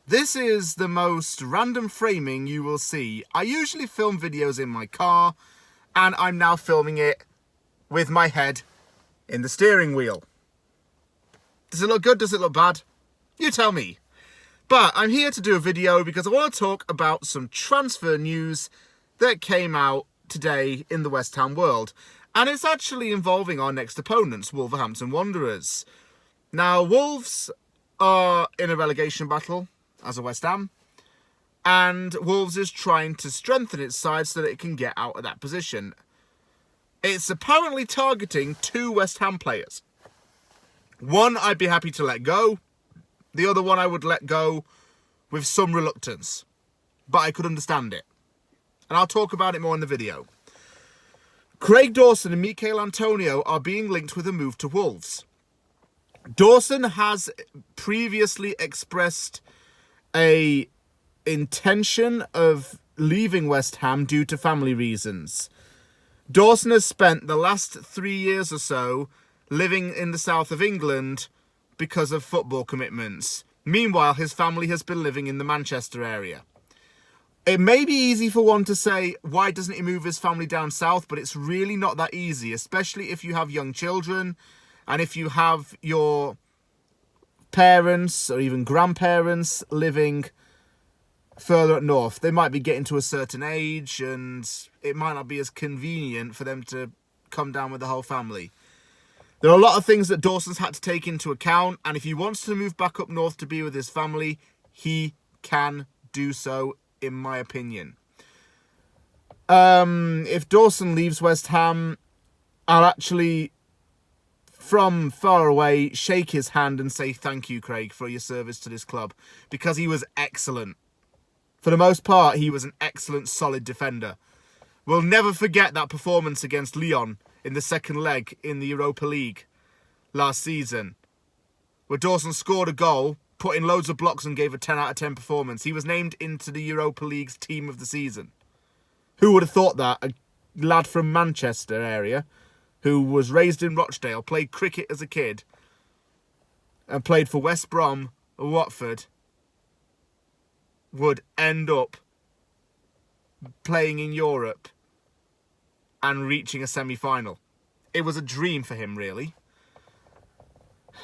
This is the most random framing you will see. I usually film videos in my car, and I'm now filming it with my head in the steering wheel. Does it look good? Does it look bad? You tell me. But I'm here to do a video because I want to talk about some transfer news that came out today in the West Ham world. And it's actually involving our next opponents, Wolverhampton Wanderers. Now, Wolves are in a relegation battle as a West Ham, and Wolves is trying to strengthen its side so that it can get out of that position. It's apparently targeting 2 West Ham players. One I'd be happy to let go. The other one I would let go with some reluctance. But I could understand it. And I'll talk about it more in the video. Craig Dawson and Michail Antonio are being linked with a move to Wolves. Dawson has previously expressed a intention of leaving West Ham due to family reasons. Dawson has spent the last 3 years or so living in the south of England because of football commitments. Meanwhile, his family has been living in the Manchester area. It may be easy for one to say, why doesn't he move his family down south? But it's really not that easy, especially if you have young children and if you have your parents or even grandparents living further up north. They might be getting to a certain age and it might not be as convenient for them to come down with the whole family. There are a lot of things that Dawson's had to take into account, and if he wants to move back up north to be with his family, he can do so, in my opinion. If Dawson leaves West Ham, I'll actually, from far away, shake his hand and say thank you, Craig, for your service to this club, because he was excellent. For the most part, he was an excellent, solid defender. We'll never forget that performance against Lyon in the second leg in the Europa League last season, where Dawson scored a goal, put in loads of blocks and gave a 10 out of 10 performance. He was named into the Europa League's team of the season. Who would have thought that? A lad from Manchester area who was raised in Rochdale, played cricket as a kid, and played for West Brom or Watford, would end up playing in Europe and reaching a semi-final. It was a dream for him, really.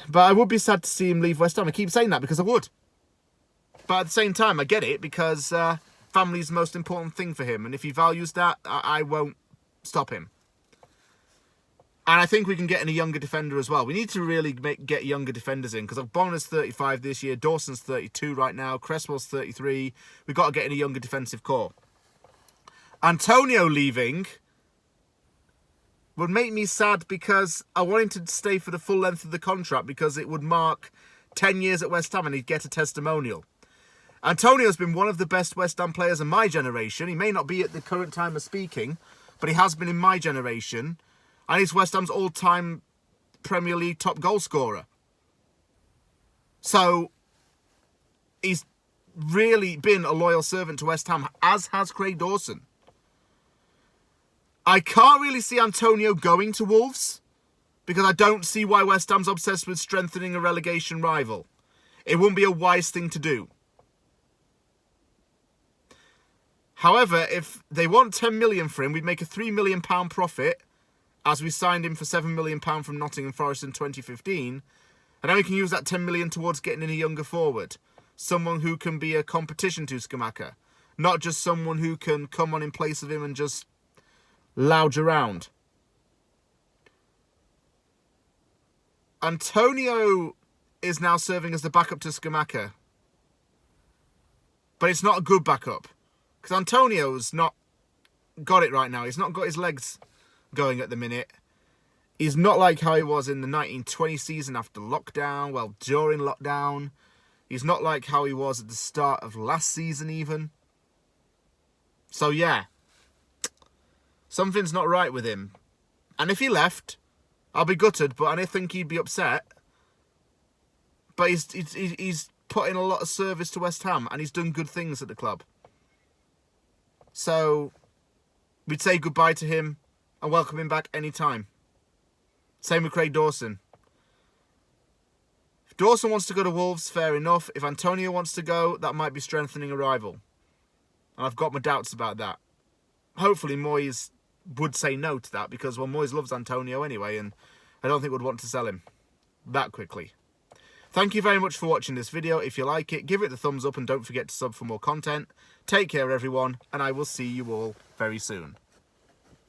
But I would be sad to see him leave West Ham. I keep saying that because I would. But at the same time, I get it because family's the most important thing for him. And if he values that, I won't stop him. And I think we can get in a younger defender as well. We need to really get younger defenders in, because Bonner's 35 this year, Dawson's 32 right now, Cresswell's 33. We've got to get in a younger defensive core. Antonio leaving would make me sad because I want him to stay for the full length of the contract, because it would mark 10 years at West Ham and he'd get a testimonial. Antonio's been one of the best West Ham players in my generation. He may not be at the current time of speaking, but he has been in my generation. And he's West Ham's all-time Premier League top goal scorer. So he's really been a loyal servant to West Ham, as has Craig Dawson. I can't really see Antonio going to Wolves, because I don't see why West Ham's obsessed with strengthening a relegation rival. It wouldn't be a wise thing to do. However, if they want 10 million for him, we'd make a £3 million profit, as we signed him for £7 million from Nottingham Forest in 2015. And then we can use that 10 million towards getting in a younger forward. Someone who can be a competition to Scamacca. Not just someone who can come on in place of him and just lounge around. Antonio is now serving as the backup to Scamacca. But it's not a good backup. Because Antonio's not got it right now. He's not got his legs going at the minute. He's not like how he was in the 1920 season after lockdown, well, during lockdown. He's not like how he was at the start of last season even. So yeah, something's not right with him. And if he left, I'll be gutted, but I don't think he'd be upset. But he's put in a lot of service to West Ham, and he's done good things at the club. So we'd say goodbye to him and welcome him back anytime. Same with Craig Dawson. If Dawson wants to go to Wolves, fair enough. If Antonio wants to go, that might be strengthening a rival. And I've got my doubts about that. Hopefully Moyes would say no to that because, well, Moyes loves Antonio anyway, and I don't think would want to sell him that quickly. Thank you very much for watching this video. If you like it, give it the thumbs up and don't forget to sub for more content. Take care, everyone, and I will see you all very soon.